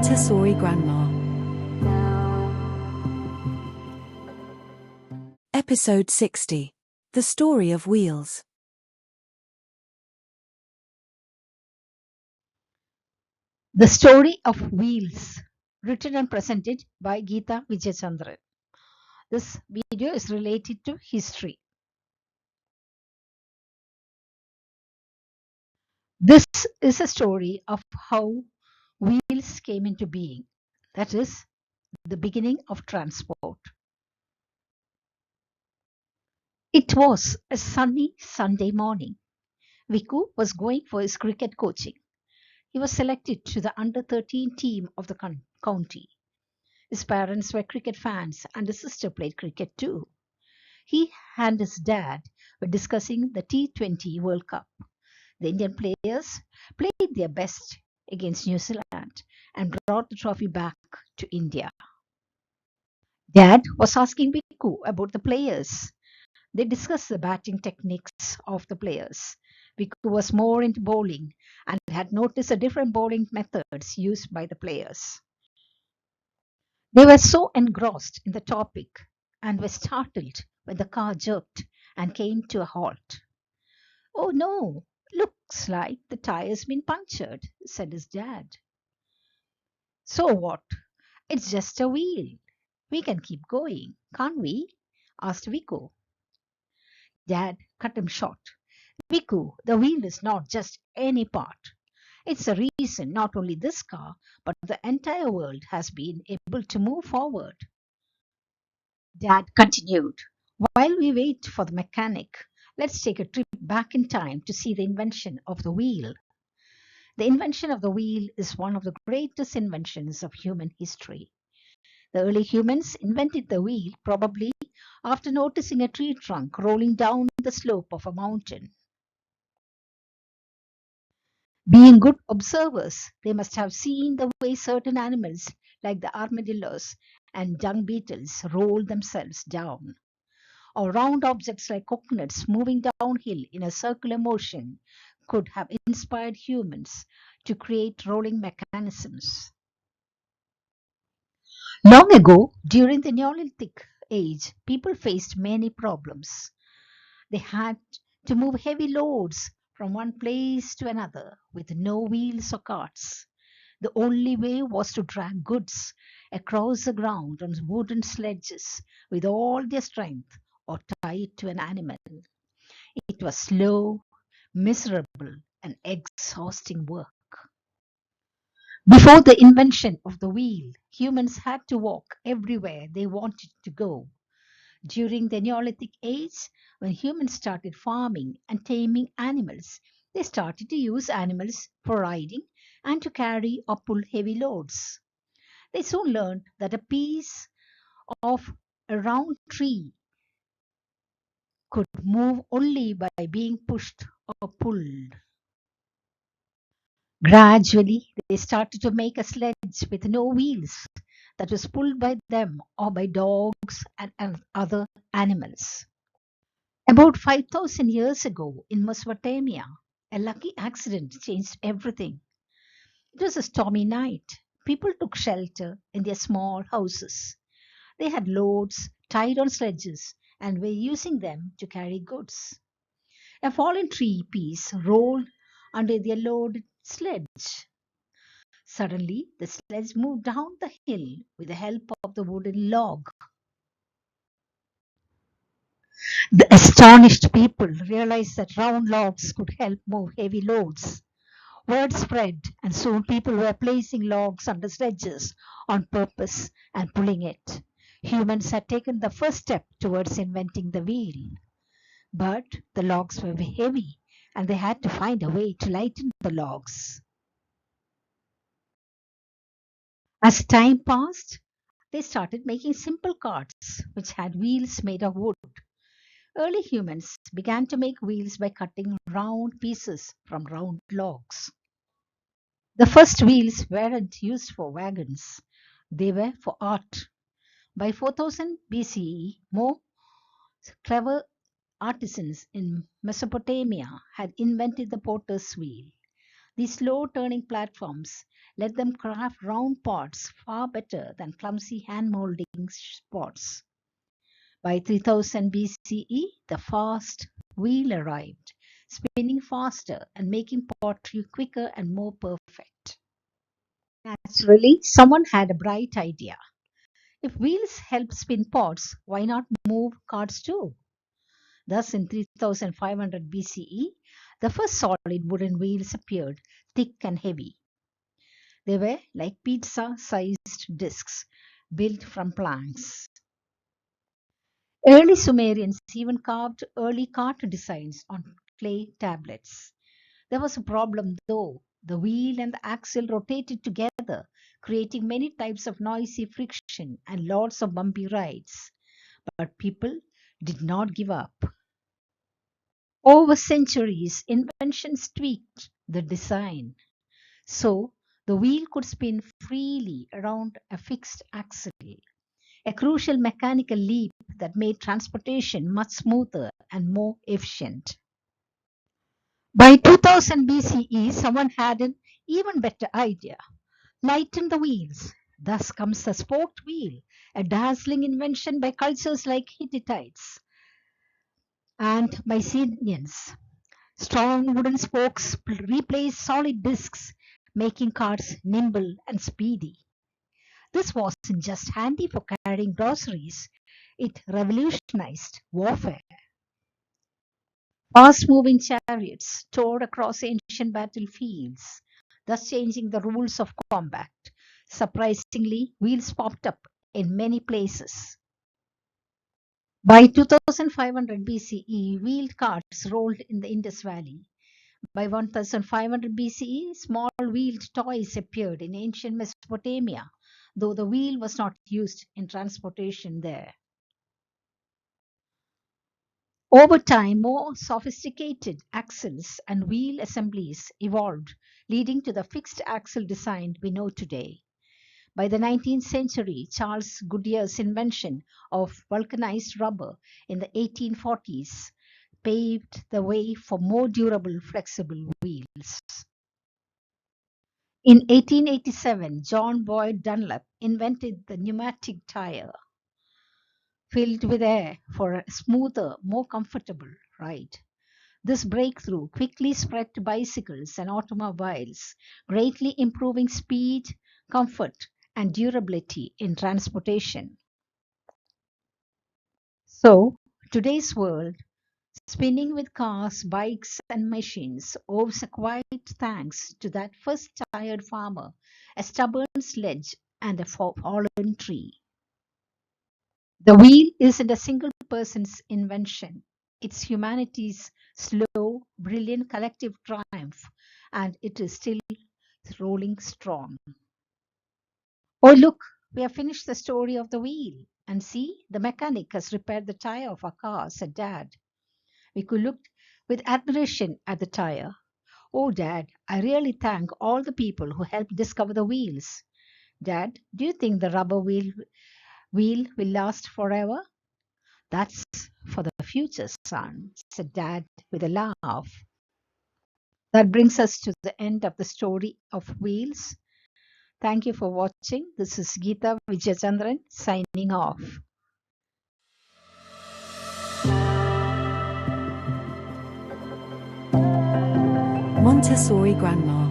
Montessori Grandma. Episode 60. The Story of Wheels. The Story of Wheels, written and presented by Geeta Vijaychandran. This video is related to history. This is a story of how wheels came into being, that is, the beginning of transport. It was a sunny Sunday morning. Vikku was going for his cricket coaching. He was selected to the under-13 team of the county. His parents were cricket fans and his sister played cricket too. He and his dad were discussing the T20 World Cup. The Indian players played their best against New Zealand and brought the trophy back to India. Dad was asking Vikku about the players. They discussed the batting techniques of the players. Vikku was more into bowling and had noticed the different bowling methods used by the players. They were so engrossed in the topic and were startled when the car jerked and came to a halt. "Oh no, looks like the tire's been punctured," said his dad. "So what? It's just a wheel. We can keep going, can't we?" asked Vikku. Dad cut him short. "Vikku, the wheel is not just any part. It's the reason not only this car, but the entire world has been able to move forward." Dad continued, "While we wait for the mechanic, let's take a trip back in time to see the invention of the wheel." The invention of the wheel is one of the greatest inventions of human history. The early humans invented the wheel probably after noticing a tree trunk rolling down the slope of a mountain. Being good observers, they must have seen the way certain animals, like the armadillos and dung beetles, roll themselves down. Or round objects like coconuts moving downhill in a circular motion could have inspired humans to create rolling mechanisms. Long ago, during the Neolithic age, people faced many problems. They had to move heavy loads from one place to another with no wheels or carts. The only way was to drag goods across the ground on wooden sledges with all their strength or tie it to an animal. It was slow, miserable, and exhausting work. Before the invention of the wheel, humans had to walk everywhere they wanted to go. During the Neolithic age, when humans started farming and taming animals, they started to use animals for riding and to carry or pull heavy loads. They soon learned that a piece of a round tree could move only by being pushed or pulled. Gradually, they started to make a sledge with no wheels that was pulled by them or by dogs and other animals. About 5,000 years ago in Mesopotamia, a lucky accident changed everything. It was a stormy night. People took shelter in their small houses. They had loads tied on sledges and were using them to carry goods. A fallen tree piece rolled under their loaded sledge. Suddenly, the sledge moved down the hill with the help of the wooden log. The astonished people realized that round logs could help move heavy loads. Word spread, and soon people were placing logs under sledges on purpose and pulling it. Humans had taken the first step towards inventing the wheel. But the logs were heavy, and they had to find a way to lighten the logs. As time passed, they started making simple carts which had wheels made of wood. Early humans began to make wheels by cutting round pieces from round logs. The first wheels weren't used for wagons, they were for art. By 4000 BCE, more clever artisans in Mesopotamia had invented the potter's wheel. These slow turning platforms let them craft round pots far better than clumsy hand molding pots. By 3000 BCE, the fast wheel arrived, spinning faster and making pottery quicker and more perfect. Naturally, someone had a bright idea. If wheels help spin pots, why not move carts too? Thus, in 3500 BCE, the first solid wooden wheels appeared, thick and heavy. They were like pizza sized discs built from planks. Early Sumerians even carved early cart designs on clay tablets. There was a problem though. The wheel and the axle rotated together, creating many types of noisy friction and lots of bumpy rides. But people did not give up. Over centuries, inventions tweaked the design. So the wheel could spin freely around a fixed axle, a crucial mechanical leap that made transportation much smoother and more efficient. By 2000 BCE, someone had an even better idea: lighten the wheels. Thus comes the spoked wheel, a dazzling invention by cultures like Hittites and Mycenaeans. Strong wooden spokes replaced solid discs, making carts nimble and speedy. This wasn't just handy for carrying groceries, it revolutionized warfare. Fast moving chariots tore across ancient battlefields, thus changing the rules of combat. Surprisingly, wheels popped up in many places. By 2500 BCE, wheeled carts rolled in the Indus Valley. By 1500 BCE, small wheeled toys appeared in ancient Mesopotamia, though the wheel was not used in transportation there. Over time, more sophisticated axles and wheel assemblies evolved, leading to the fixed axle design we know today. By the 19th century, Charles Goodyear's invention of vulcanized rubber in the 1840s paved the way for more durable, flexible wheels. In 1887, John Boyd Dunlop invented the pneumatic tyre, filled with air for a smoother, more comfortable ride. This breakthrough quickly spread to bicycles and automobiles, greatly improving speed, comfort, and durability in transportation. So, today's world, spinning with cars, bikes, and machines, owes a quiet thanks to that first tired farmer, a stubborn sledge, and a fallen tree. The wheel isn't a single person's invention. It's humanity's slow, brilliant collective triumph, and it is still rolling strong. Oh, look, we have finished the story of the wheel. And see, the mechanic has repaired the tire of our car, said Dad. Vikku looked with admiration at the tire. Oh, Dad, I really thank all the people who helped discover the wheels. Dad, do you think the rubber wheel will last forever? That's for the future, son, said Dad with a laugh. That brings us to the end of the story of wheels. Thank you for watching. This is Geeta Vijayachandran signing off. Montessori Grandma.